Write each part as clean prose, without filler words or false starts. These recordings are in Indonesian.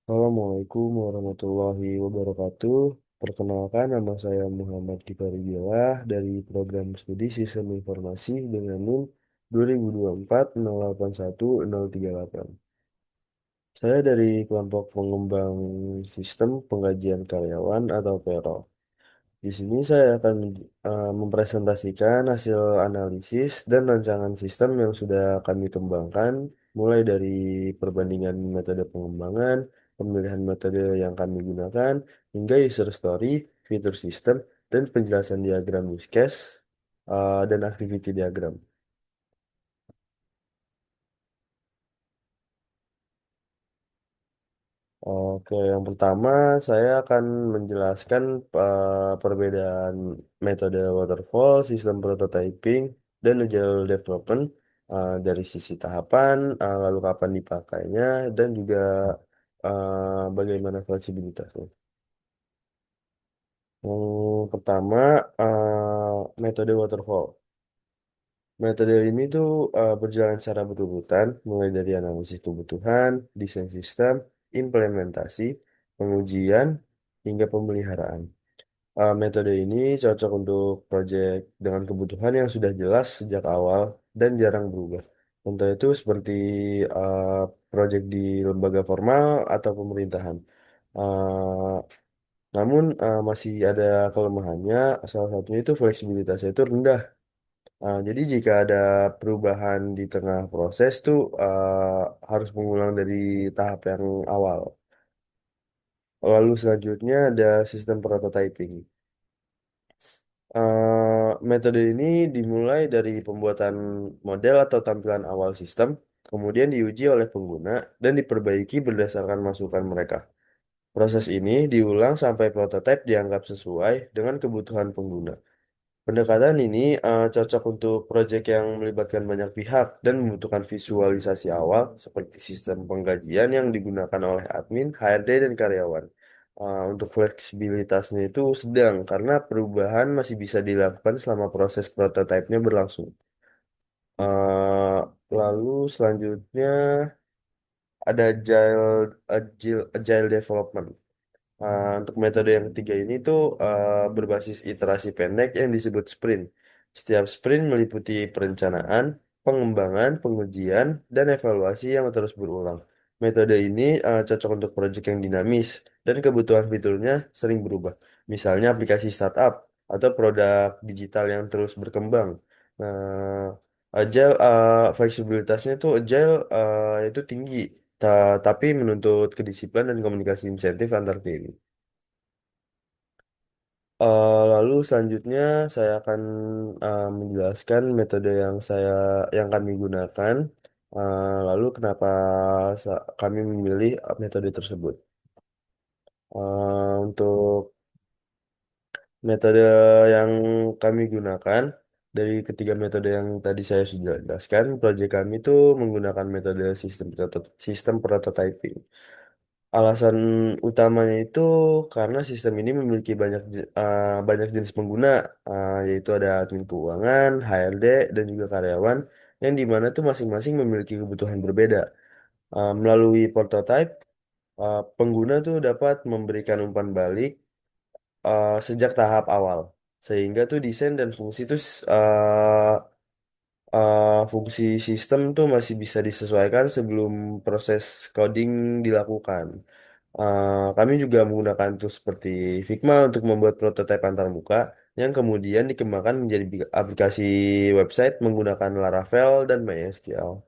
Assalamualaikum warahmatullahi wabarakatuh. Perkenalkan, nama saya Muhammad Kifaribillah dari Program Studi Sistem Informasi dengan NIM 2024-081-038. Saya dari kelompok pengembang sistem pengkajian karyawan atau PERO. Di sini saya akan mempresentasikan hasil analisis dan rancangan sistem yang sudah kami kembangkan, mulai dari perbandingan metode pengembangan, pemilihan metode yang kami gunakan, hingga user story, fitur sistem, dan penjelasan diagram use case, dan activity diagram. Oke, yang pertama saya akan menjelaskan perbedaan metode waterfall, sistem prototyping, dan agile development dari sisi tahapan, lalu kapan dipakainya, dan juga bagaimana fleksibilitasnya. Yang pertama, metode waterfall. Metode ini tuh berjalan secara berurutan, mulai dari analisis kebutuhan, desain sistem, implementasi, pengujian, hingga pemeliharaan. Metode ini cocok untuk proyek dengan kebutuhan yang sudah jelas sejak awal dan jarang berubah. Contoh itu seperti uh, proyek di lembaga formal atau pemerintahan. Uh, namun masih ada kelemahannya, salah satunya itu fleksibilitasnya itu rendah. Jadi jika ada perubahan di tengah proses tuh harus mengulang dari tahap yang awal. Lalu selanjutnya ada sistem prototyping. Metode ini dimulai dari pembuatan model atau tampilan awal sistem, kemudian diuji oleh pengguna dan diperbaiki berdasarkan masukan mereka. Proses ini diulang sampai prototipe dianggap sesuai dengan kebutuhan pengguna. Pendekatan ini cocok untuk proyek yang melibatkan banyak pihak dan membutuhkan visualisasi awal seperti sistem penggajian yang digunakan oleh admin, HRD, dan karyawan. Untuk fleksibilitasnya itu sedang karena perubahan masih bisa dilakukan selama proses prototipenya berlangsung. Eh, Lalu selanjutnya ada agile development. Untuk metode yang ketiga ini tuh berbasis iterasi pendek yang disebut sprint. Setiap sprint meliputi perencanaan, pengembangan, pengujian, dan evaluasi yang terus berulang. Metode ini cocok untuk proyek yang dinamis dan kebutuhan fiturnya sering berubah. Misalnya aplikasi startup atau produk digital yang terus berkembang. Nah, agile fleksibilitasnya tuh agile itu tinggi, tapi menuntut kedisiplinan dan komunikasi insentif antar tim. Lalu selanjutnya saya akan menjelaskan metode yang kami gunakan. Lalu kenapa kami memilih metode tersebut. Untuk metode yang kami gunakan dari ketiga metode yang tadi saya sudah jelaskan, proyek kami itu menggunakan metode sistem prototyping. Alasan utamanya itu karena sistem ini memiliki banyak jenis pengguna, yaitu ada admin keuangan, HRD, dan juga karyawan, yang dimana tuh masing-masing memiliki kebutuhan berbeda. Melalui prototype, pengguna tuh dapat memberikan umpan balik sejak tahap awal, sehingga tuh desain dan fungsi sistem tuh masih bisa disesuaikan sebelum proses coding dilakukan. Kami juga menggunakan tools seperti Figma untuk membuat prototipe antarmuka yang kemudian dikembangkan menjadi aplikasi website menggunakan Laravel dan MySQL.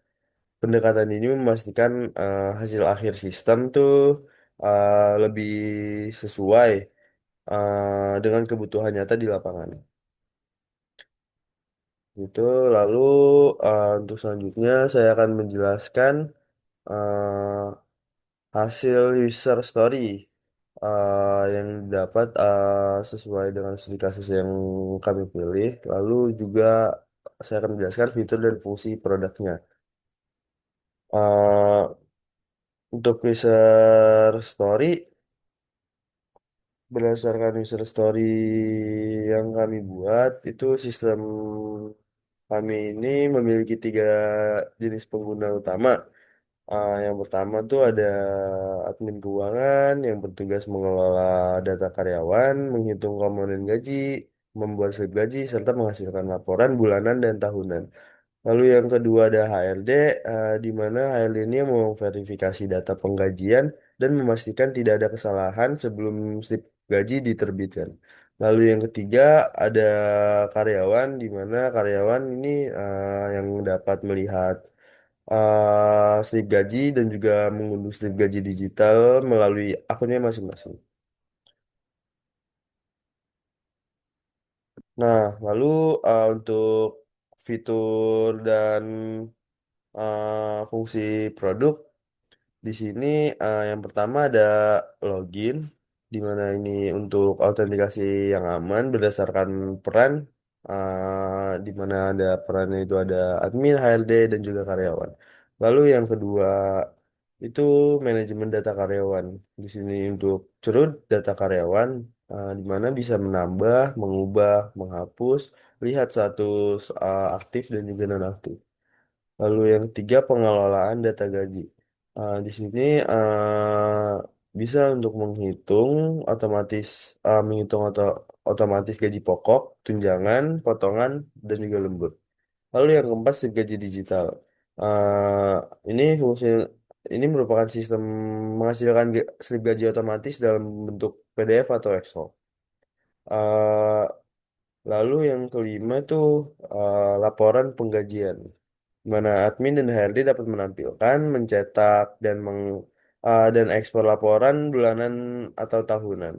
Pendekatan ini memastikan hasil akhir sistem tuh lebih sesuai dengan kebutuhan nyata di lapangan. Itu lalu untuk selanjutnya saya akan menjelaskan hasil user story yang dapat sesuai dengan studi kasus yang kami pilih. Lalu juga saya akan menjelaskan fitur dan fungsi produknya. Uh, untuk user story, berdasarkan user story yang kami buat, itu sistem kami ini memiliki tiga jenis pengguna utama. Yang pertama tuh ada admin keuangan yang bertugas mengelola data karyawan, menghitung komponen gaji, membuat slip gaji, serta menghasilkan laporan bulanan dan tahunan. Lalu yang kedua ada HRD, di mana HRD ini yang memverifikasi data penggajian dan memastikan tidak ada kesalahan sebelum slip gaji diterbitkan. Lalu yang ketiga ada karyawan, di mana karyawan ini yang dapat melihat slip gaji dan juga mengunduh slip gaji digital melalui akunnya masing-masing. Nah, lalu untuk fitur dan fungsi produk. Di sini yang pertama ada login, di mana ini untuk autentikasi yang aman berdasarkan peran, di mana ada perannya itu ada admin, HRD, dan juga karyawan. Lalu yang kedua itu manajemen data karyawan. Di sini untuk cerut data karyawan, di mana bisa menambah, mengubah, menghapus, lihat status aktif dan juga nonaktif. Lalu yang ketiga pengelolaan data gaji. Di sini bisa untuk menghitung atau otomatis gaji pokok, tunjangan, potongan, dan juga lembur. Lalu yang keempat slip gaji digital. Ini fungsi ini merupakan sistem menghasilkan slip gaji otomatis dalam bentuk PDF atau Excel. Ah, Lalu yang kelima itu laporan penggajian, di mana admin dan HRD dapat menampilkan, mencetak, dan ekspor laporan bulanan atau tahunan.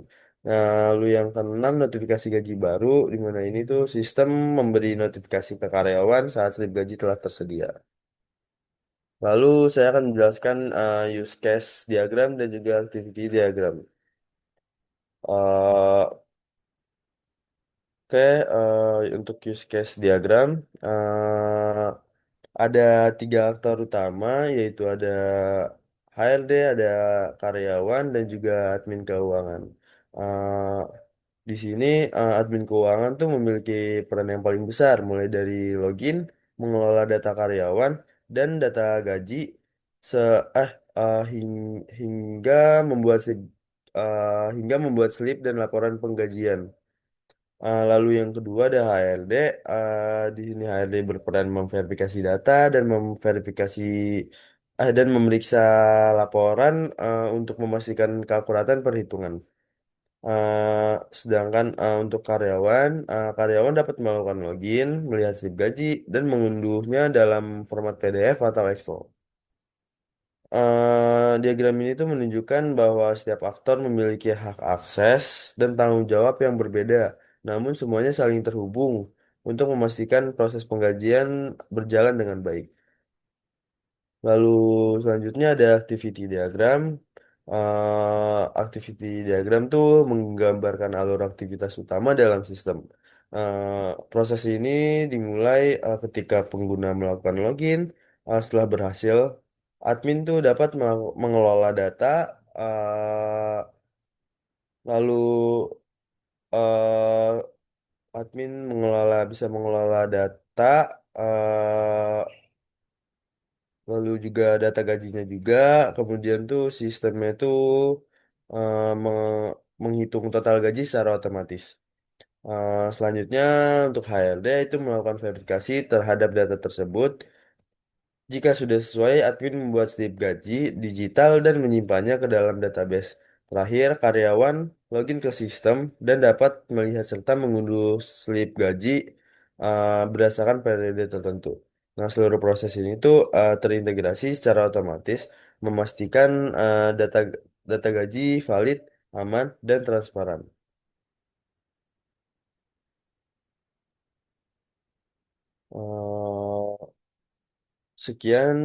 Nah, lalu yang keenam notifikasi gaji baru, di mana ini tuh sistem memberi notifikasi ke karyawan saat slip gaji telah tersedia. Lalu saya akan menjelaskan use case diagram dan juga activity diagram. Eh, Oke, untuk use case diagram, ada tiga aktor utama, yaitu ada HRD, ada karyawan, dan juga admin keuangan. Eh, di sini admin keuangan tuh memiliki peran yang paling besar, mulai dari login, mengelola data karyawan, dan data gaji, se eh hingga membuat slip dan laporan penggajian. Lalu yang kedua ada HRD. Di sini HRD berperan memverifikasi data dan memeriksa laporan untuk memastikan keakuratan perhitungan. Sedangkan untuk karyawan dapat melakukan login, melihat slip gaji, dan mengunduhnya dalam format PDF atau Excel. Diagram ini tuh menunjukkan bahwa setiap aktor memiliki hak akses dan tanggung jawab yang berbeda, namun semuanya saling terhubung untuk memastikan proses penggajian berjalan dengan baik. Lalu selanjutnya ada activity diagram. Activity diagram tuh menggambarkan alur aktivitas utama dalam sistem. Proses ini dimulai ketika pengguna melakukan login. Setelah berhasil, admin tuh dapat mengelola data, uh, lalu uh, admin bisa mengelola data, uh, lalu juga data gajinya juga. Kemudian tuh sistemnya tuh menghitung total gaji secara otomatis. Selanjutnya untuk HRD itu melakukan verifikasi terhadap data tersebut. Jika sudah sesuai, admin membuat slip gaji digital dan menyimpannya ke dalam database. Terakhir, karyawan login ke sistem dan dapat melihat serta mengunduh slip gaji berdasarkan periode tertentu. Nah, seluruh proses ini tuh terintegrasi secara otomatis, memastikan data data gaji valid, aman, dan transparan. Eh, Sekian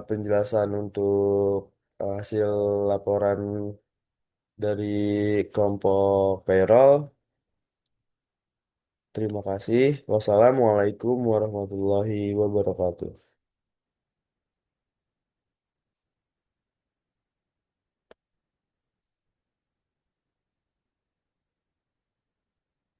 penjelasan untuk hasil laporan dari kelompok payroll. Terima kasih. Wassalamualaikum warahmatullahi wabarakatuh.